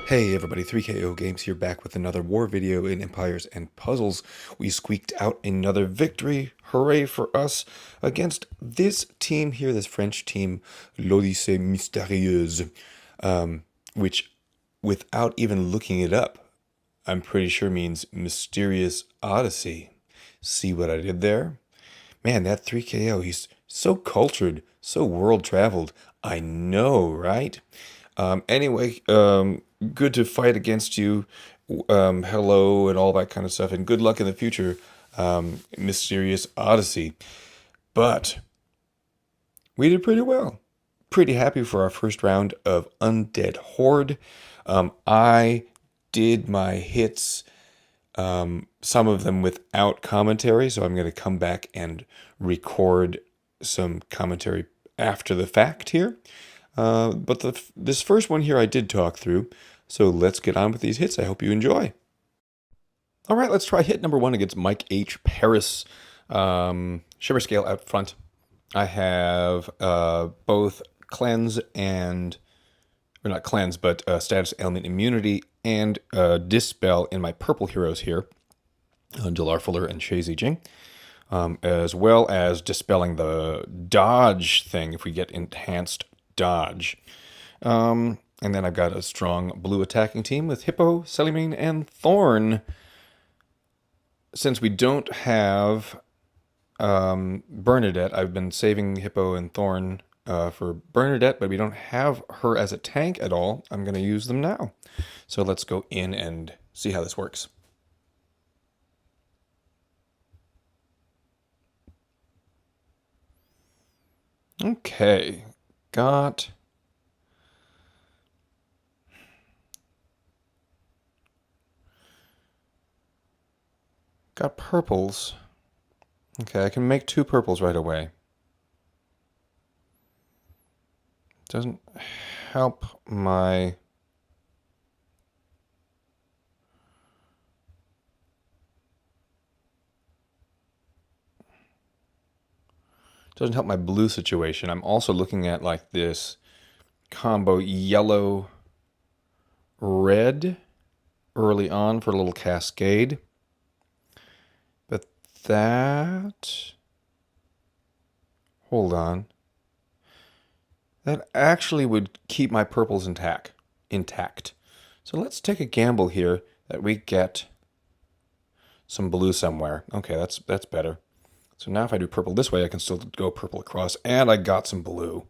Hey everybody, 3KO Games here, back with another war video in Empires and Puzzles. We squeaked out another victory, hooray for us, against this team here, this French team, l'Odyssée Mystérieuse, which, without even looking it up, I'm pretty sure means Mysterious Odyssey. See what I did there? Man, that 3KO, he's so cultured, so world-traveled. I know, right? Anyway, good to fight against you. Hello and all that kind of stuff, and good luck in the future, Mysterious Odyssey. But we did pretty well. Pretty happy for our first round of Undead Horde. I did my hits, some of them without commentary, so I'm going to come back and record some commentary after the fact here. But this first one here I did talk through, so let's get on with these hits. I hope you enjoy. All right, let's try hit number one against Mike H. Paris. Shimmer Scale out front. I have both Cleanse and, or not Cleanse, but Status Ailment Immunity and Dispel in my purple heroes here. Delar Fuller and Shay Jing. As well as dispelling the dodge thing if we get enhanced dodge. And then I've got a strong blue attacking team with Hippo, Celimene, and Thorn. Since we don't have Bernadette, I've been saving Hippo and Thorn for Bernadette, but we don't have her as a tank at all. I'm going to use them now. So let's go in and see how this works. Okay, got purples. Okay, I can make 2 purples right away. Doesn't help my... Doesn't help my blue situation. I'm also looking at like this combo yellow red early on for a little cascade. But that, hold on, that actually would keep my purples intact. So let's take a gamble here that we get some blue somewhere. Okay, that's better. So now if I do purple this way, I can still go purple across, and I got some blue.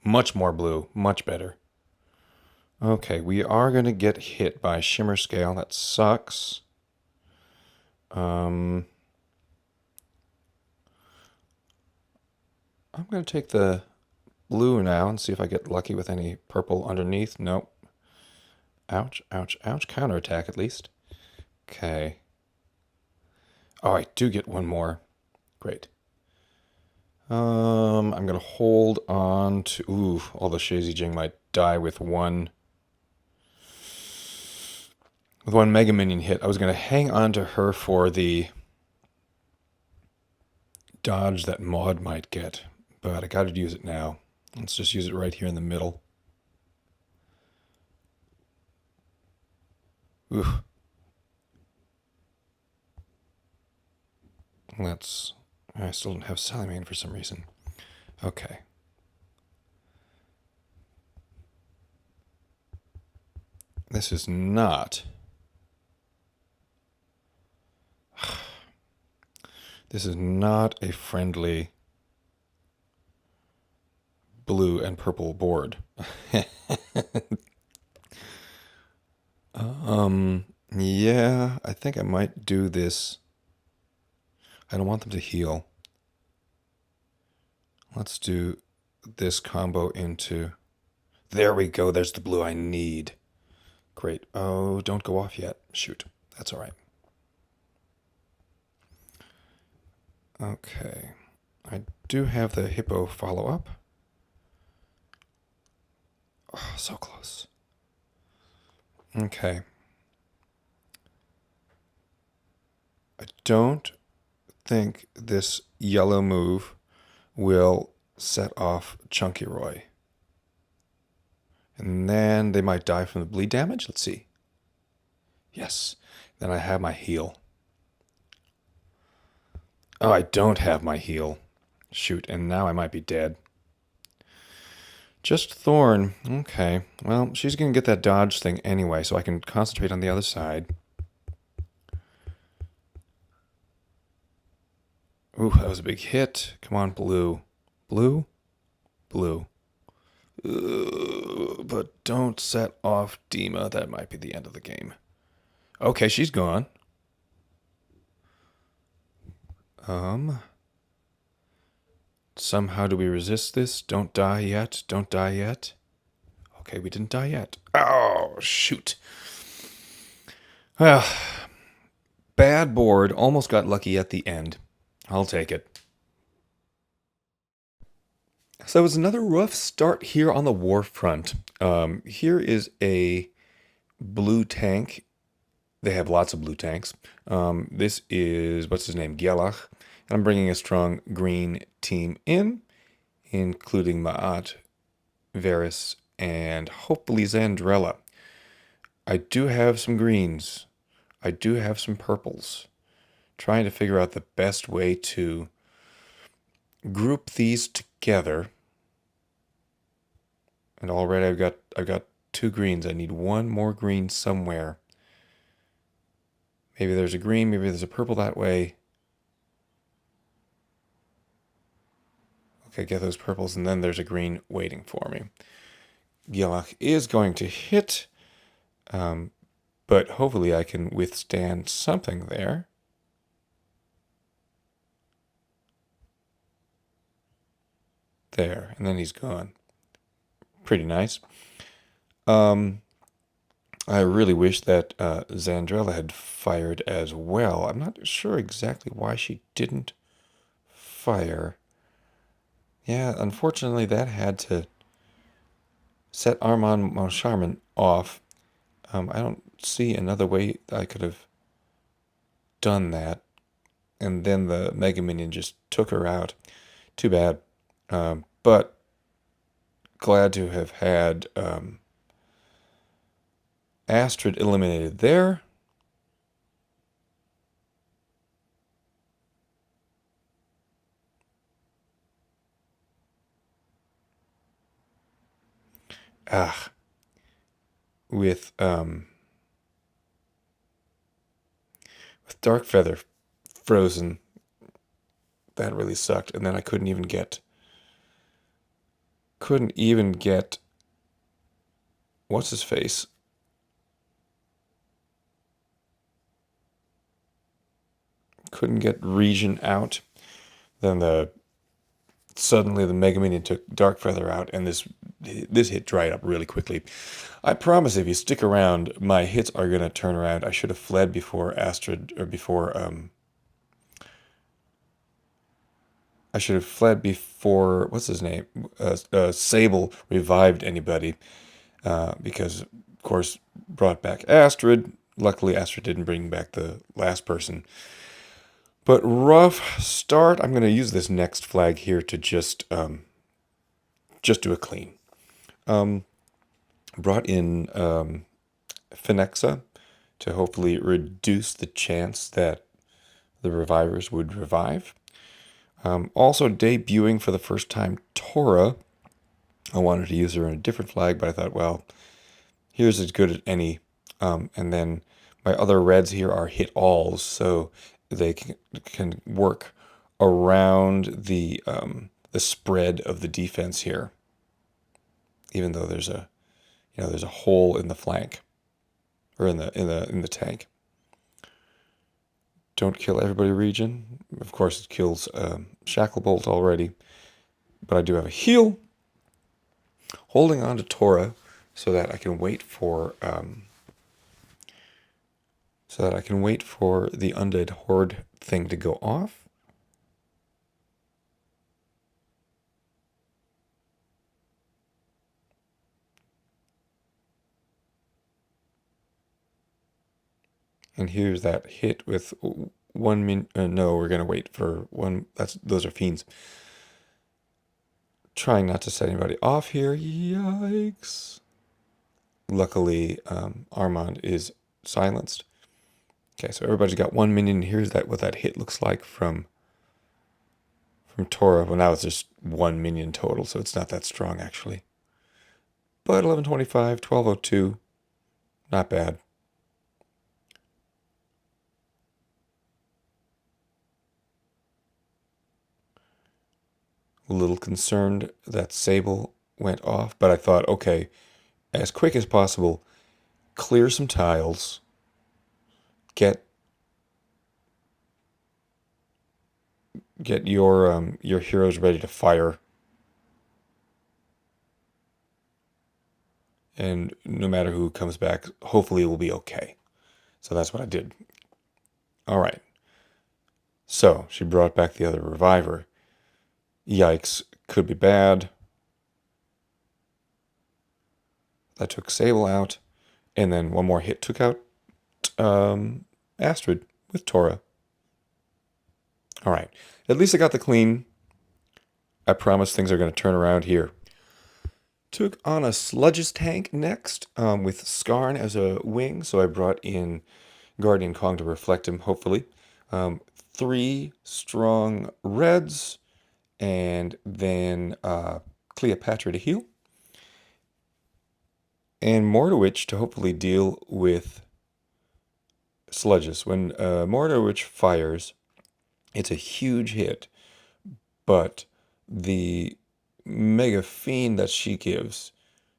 Much more blue, much better. Okay, we are going to get hit by Shimmer Scale. That sucks. I'm going to take the blue now and see if I get lucky with any purple underneath. Nope. Ouch, ouch, ouch. Counterattack at least. Okay. Oh, I do get one more. Great. I'm going to hold on to... Ooh, although Shay Jing might die with one Mega Minion hit. I was going to hang on to her for the dodge that Maud might get, but I got to use it now. Let's just use it right here in the middle. Ooh. I still don't have Salamane for some reason. Okay. This is not... This is not a friendly blue and purple board. Yeah, I think I might do this. I don't want them to heal. Let's do this combo into... There we go, there's the blue I need. Great. Oh, don't go off yet. Shoot, that's all right. Okay, I do have the Hippo follow-up. Oh, so close. Okay. I don't think this yellow move will set off Chunky Roy. And then they might die from the bleed damage. Let's see. Yes. Then I have my heal. Oh, I don't have my heal. Shoot, and now I might be dead. Just Thorn. Okay. Well, she's going to get that dodge thing anyway, so I can concentrate on the other side. Ooh, that was a big hit. Come on, blue. Blue? Blue. But don't set off Dima. That might be the end of the game. Okay, she's gone. Somehow do we resist this? Don't die yet. Don't die yet. Okay, we didn't die yet. Oh, shoot. Well, bad board. Almost got lucky at the end. I'll take it. So it was another rough start here on the war front. Here is a blue tank. They have lots of blue tanks. This is, what's his name? Gelach. And I'm bringing a strong green team in, including Ma'at, Varys, and hopefully Zandrella. I do have some greens. I do have some purples. Trying to figure out the best way to group these together. And already I've got 2 greens. I need 1 more green somewhere. Maybe there's a green, maybe there's a purple that way. Okay, get those purples, and then there's a green waiting for me. Gelach is going to hit, but hopefully I can withstand something there. There, and then he's gone. Pretty nice. I really wish that Zandrella had fired as well. I'm not sure exactly why she didn't fire. Yeah, unfortunately that had to set Armand Moncharmin off. I don't see another way I could have done that. And then the Mega Minion just took her out. Too bad. But glad to have had Astrid eliminated there. With Dark Feather frozen, that really sucked. And then I couldn't even get what's his face? Couldn't get Region out. Then suddenly the Mega Minion took Dark Feather out, and this hit dried up really quickly. I promise if you stick around, my hits are gonna turn around. I should have fled before Astrid, or before I should have fled before, what's his name? Sable revived anybody, because of course brought back Astrid. Luckily Astrid didn't bring back the last person. But rough start. I'm going to use this next flag here to just do a clean. Brought in Phenexa to hopefully reduce the chance that the revivers would revive. Also debuting for the first time Tora. I wanted to use her in a different flag, but I thought, well, here's as good as any. And then my other reds here are hit alls, so they can work around the spread of the defense here, even though there's a hole in the flank, or in the tank. Don't kill everybody region. Of course it kills Shacklebolt already, but I do have a heal. Holding on to Tora so that I can wait for the Undead Horde thing to go off. And here's that hit with 1 min. No, we're gonna wait for one. Those are fiends. Trying not to set anybody off here. Yikes! Luckily, Armand is silenced. Okay, so everybody's got 1 minion. Here's what that hit looks like from Tora. Well, now it's just 1 minion total, so it's not that strong actually. But 1125, 1202, not bad. A little concerned that Sable went off, but I thought, okay, as quick as possible, clear some tiles, get your heroes ready to fire, and no matter who comes back, hopefully it will be okay. So that's what I did. All right. So she brought back the other reviver. Yikes, could be bad. That took Sable out, and then one more hit took out Astrid with Tora. All right. At least I got the clean. I promise things are going to turn around here. Took on a Sludge's tank next with Skarn as a wing, so I brought in Guardian Kong to reflect him, hopefully. 3 strong reds, and then Cleopatra to heal. And Mordowitch to hopefully deal with Sludges. When Mordowitch fires, it's a huge hit, but the Mega Fiend that she gives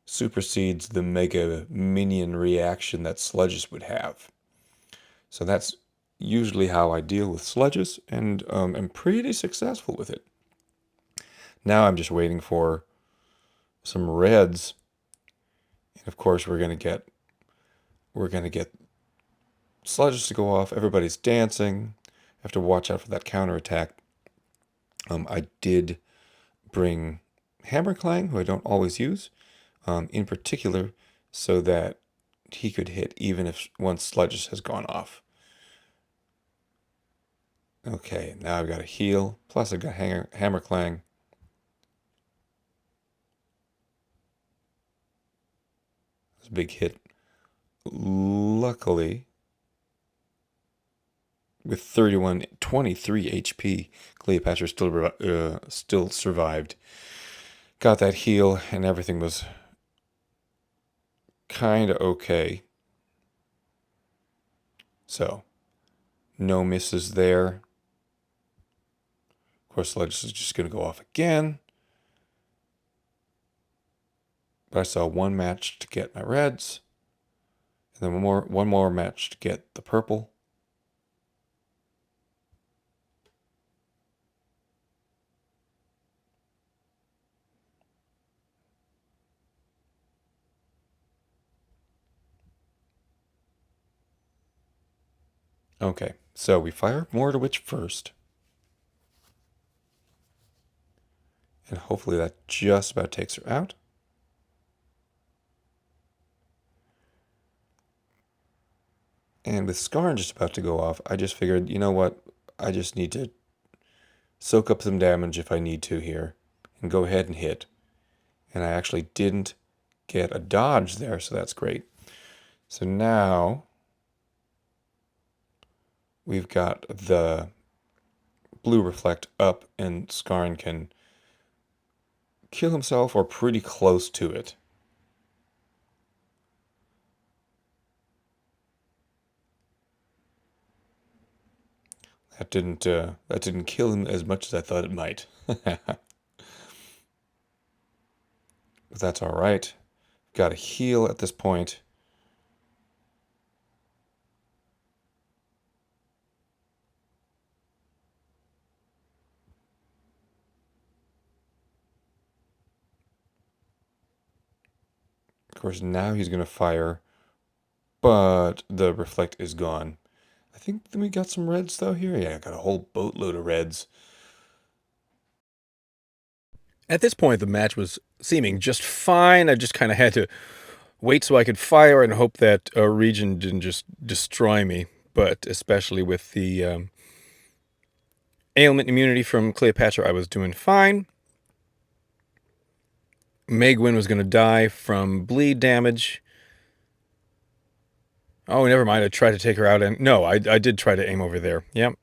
supersedes the Mega Minion reaction that Sludges would have. So that's usually how I deal with Sludges, and I'm pretty successful with it. Now I'm just waiting for some reds, and of course we're gonna get Sludges to go off. Everybody's dancing. I have to watch out for that counterattack. I did bring Hammerclang, who I don't always use, in particular, so that he could hit even if once Sludges has gone off. Okay, now I've got a heal. Plus I've got Hammerclang. It's a big hit. Luckily, with 23 HP, Cleopatra still survived. Got that heal, and everything was kind of okay. So, no misses there. Of course, Sludge is just going to go off again. But I saw one match to get my reds, and then one more match to get the purple. Okay, so we fire Mordowitch first. And hopefully that just about takes her out. And with Skarn just about to go off, I just figured, you know what? I just need to soak up some damage if I need to here and go ahead and hit. And I actually didn't get a dodge there, so that's great. So now we've got the blue reflect up, and Skarn can kill himself or pretty close to it. That didn't kill him as much as I thought it might. But that's all right. Got a heal at this point. Of course, now he's going to fire, but the reflect is gone. I think we got some reds though here. Yeah, I got a whole boatload of reds. At this point, the match was seeming just fine. I just kind of had to wait so I could fire and hope that a region didn't just destroy me. But especially with the ailment immunity from Cleopatra, I was doing fine. Megwin was going to die from bleed damage. Oh, never mind. I tried to take her out, and no, I did try to aim over there. Yep.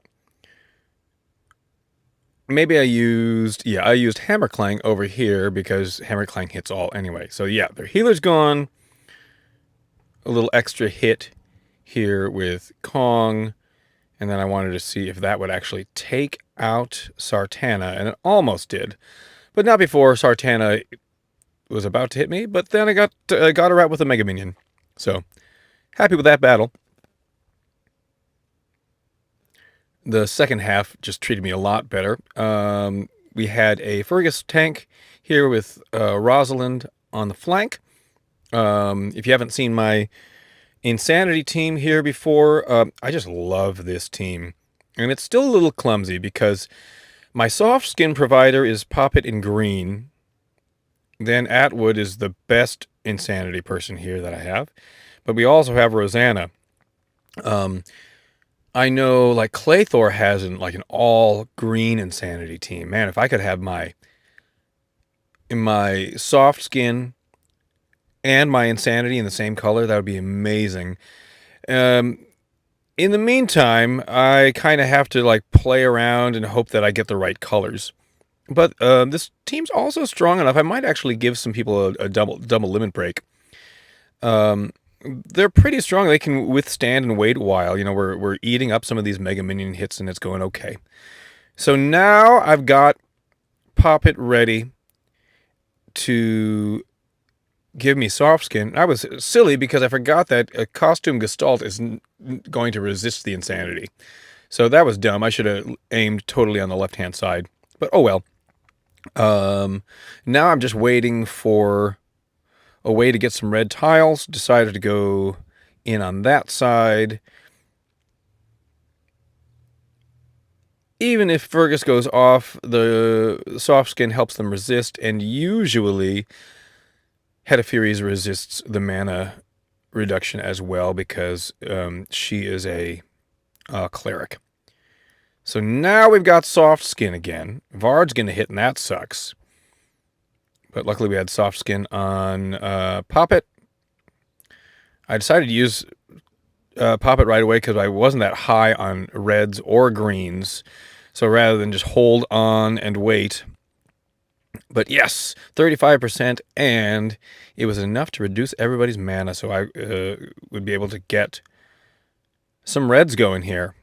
Maybe I used Hammer Clang over here because Hammer Clang hits all anyway. So yeah, their healer's gone. A little extra hit here with Kong, and then I wanted to see if that would actually take out Sartana, and it almost did, but not before Sartana was about to hit me. But then I got her out with a Mega Minion, so happy with that battle. The second half just treated me a lot better. We had a Fergus tank here with Rosalind on the flank. If you haven't seen my Insanity team here before, I just love this team. And it's still a little clumsy because my soft skin provider is Poppet in green. Then Atwood is the best Insanity person here that I have. But we also have Rosanna. I know like Claythor has an all green Insanity team. Man, if I could have my soft skin and my Insanity in the same color, that would be amazing. In the meantime, I kind of have to like play around and hope that I get the right colors. But this team's also strong enough. I might actually give some people a double limit break. They're pretty strong. They can withstand and wait a while. You know, we're eating up some of these Mega Minion hits, and it's going okay. So now I've got Poppet ready to give me soft skin. I was silly because I forgot that a costume Gestalt is going to resist the Insanity. So that was dumb. I should have aimed totally on the left-hand side. But oh well. Now I'm just waiting for a way to get some red tiles. Decided to go in on that side. Even if Fergus goes off, the soft skin helps them resist, and usually Head of Furies resists the mana reduction as well because she is a cleric. So now we've got soft skin again. Vard's going to hit, and that sucks. But luckily we had soft skin on Poppet. I decided to use Poppet right away because I wasn't that high on reds or greens. So rather than just hold on and wait. But yes, 35%, and it was enough to reduce everybody's mana, so I would be able to get some reds going here.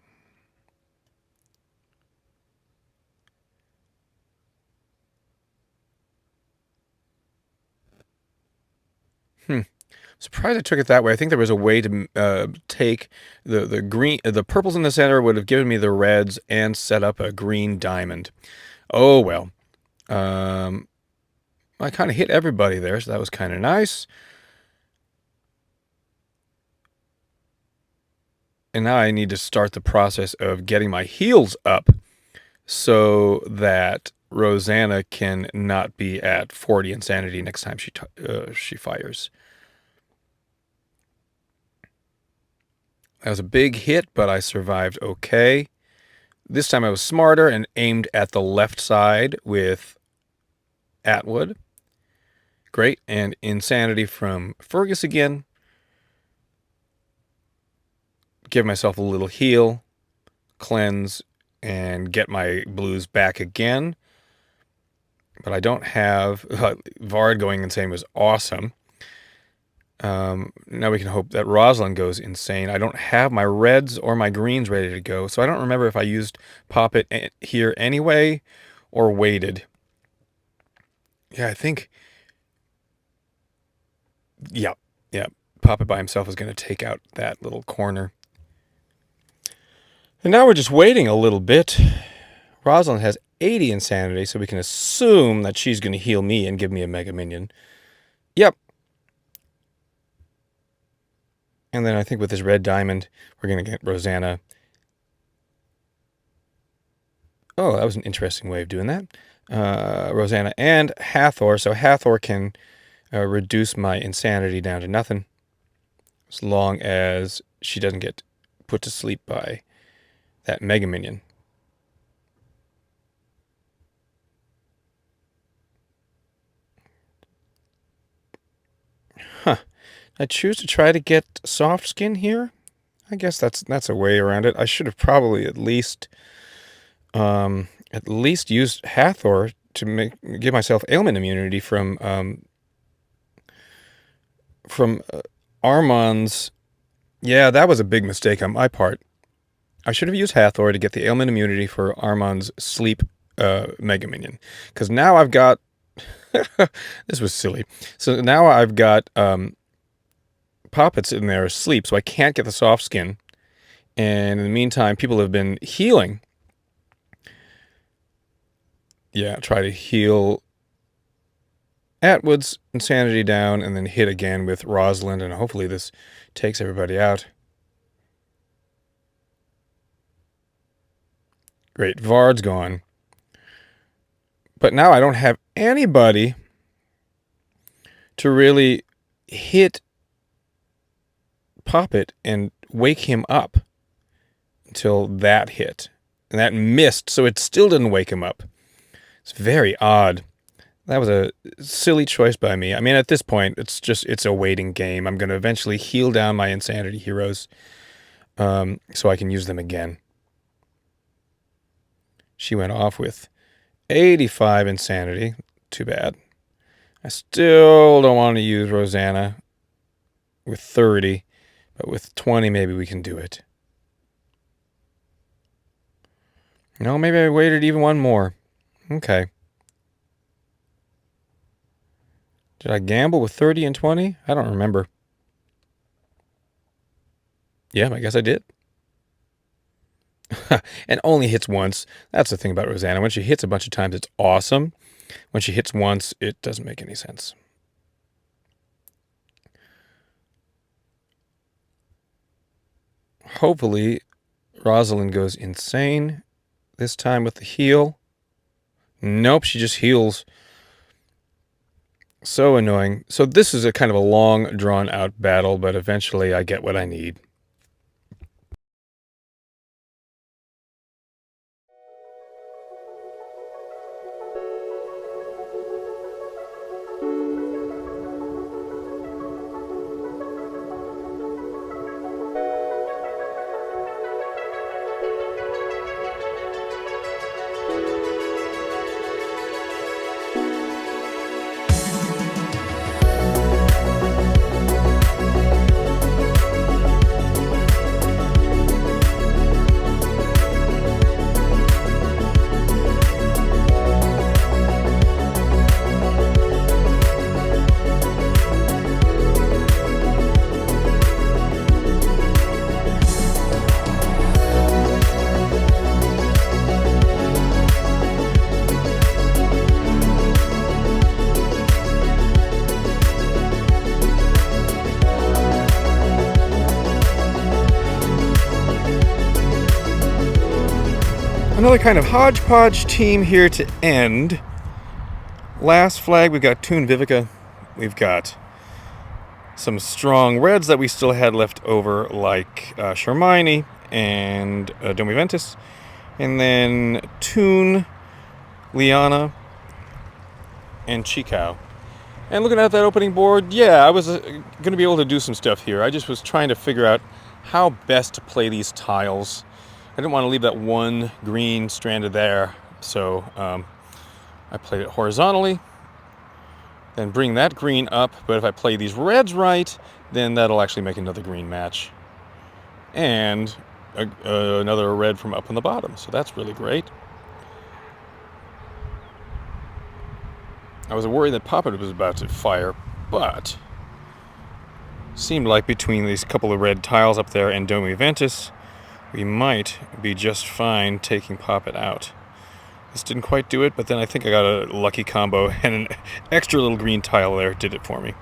Surprised I took it that way. I think there was a way to take the green, the purples in the center would have given me the reds and set up a green diamond. Oh well. I kind of hit everybody there, so that was kind of nice. And now I need to start the process of getting my heals up so that Rosanna can not be at 40 insanity next time she fires. That was a big hit, but I survived okay. This time I was smarter and aimed at the left side with Atwood. Great, and insanity from Fergus again. Give myself a little heal, cleanse, and get my blues back again. But I don't have... Vard going insane was awesome. Now we can hope that Rosalind goes insane. I don't have my reds or my greens ready to go, so I don't remember if I used Poppet here anyway or waited. Yeah, I think... Yeah. Poppet by himself is going to take out that little corner. And now we're just waiting a little bit. Rosalind has 80 insanity, so we can assume that she's going to heal me and give me a Mega Minion. Yep. And then I think with this red diamond, we're going to get Rosanna. Oh, that was an interesting way of doing that. Rosanna and Hathor. So Hathor can reduce my insanity down to nothing. As long as she doesn't get put to sleep by that Mega Minion. Huh. I choose to try to get soft skin here. I guess that's a way around it. I should have probably at least used Hathor to give myself ailment immunity from Armand's. Yeah, that was a big mistake on my part. I should have used Hathor to get the ailment immunity for Armand's sleep Mega Minion. Because now I've got... this was silly. So now I've got Poppets in there asleep, so I can't get the soft skin. And in the meantime, people have been healing. Yeah, try to heal Atwood's insanity down and then hit again with Rosalind, and hopefully this takes everybody out. Great, Vard's gone. But now I don't have anybody to really hit Poppet and wake him up until that hit. And that missed, so it still didn't wake him up. It's very odd. That was a silly choice by me. I mean, at this point, it's a waiting game. I'm going to eventually heal down my insanity heroes so I can use them again. She went off with 85 insanity. Too bad. I still don't want to use Rosanna with 30, but with 20, maybe we can do it. No, maybe I waited even one more. Okay. Did I gamble with 30 and 20? I don't remember. Yeah, I guess I did. And only hits once. That's the thing about Rosanna. When she hits a bunch of times, it's awesome. When she hits once, it doesn't make any sense. Hopefully, Rosalind goes insane this time with the heal. Nope, she just heals. So annoying. So this is a kind of a long, drawn-out battle, but eventually I get what I need. Another kind of hodgepodge team here to end. Last flag, we've got Toon Vivica. We've got some strong reds that we still had left over, like Shermini and Domi Ventus. And then Toon, Liana, and Chikao. And looking at that opening board, yeah, I was going to be able to do some stuff here. I just was trying to figure out how best to play these tiles. I didn't want to leave that one green stranded there, so I played it horizontally, then bring that green up, but if I play these reds right, then that'll actually make another green match. And another red from up on the bottom, so that's really great. I was worried that Poppet was about to fire, but seemed like between these couple of red tiles up there and Domi Ventus, we might be just fine taking Poppet out. This didn't quite do it, but then I think I got a lucky combo, and an extra little green tile there did it for me.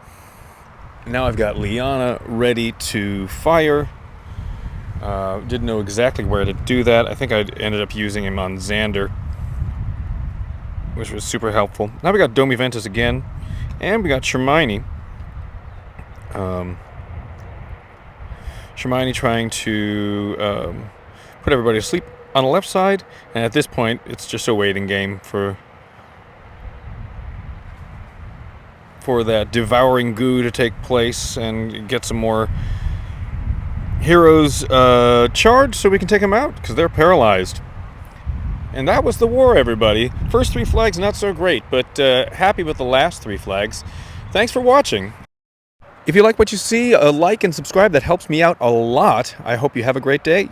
Now I've got Liana ready to fire. Didn't know exactly where to do that. I think I ended up using him on Xander, which was super helpful. Now we got Domi Ventus again, and we got Shermini. Shermini trying to put everybody to sleep on the left side, and at this point, it's just a waiting game for for that devouring goo to take place and get some more heroes charged so we can take them out, because they're paralyzed. And that was the war, everybody. First 3 flags, not so great, but happy with the last 3 flags. Thanks for watching. If you like what you see, like and subscribe. That helps me out a lot. I hope you have a great day.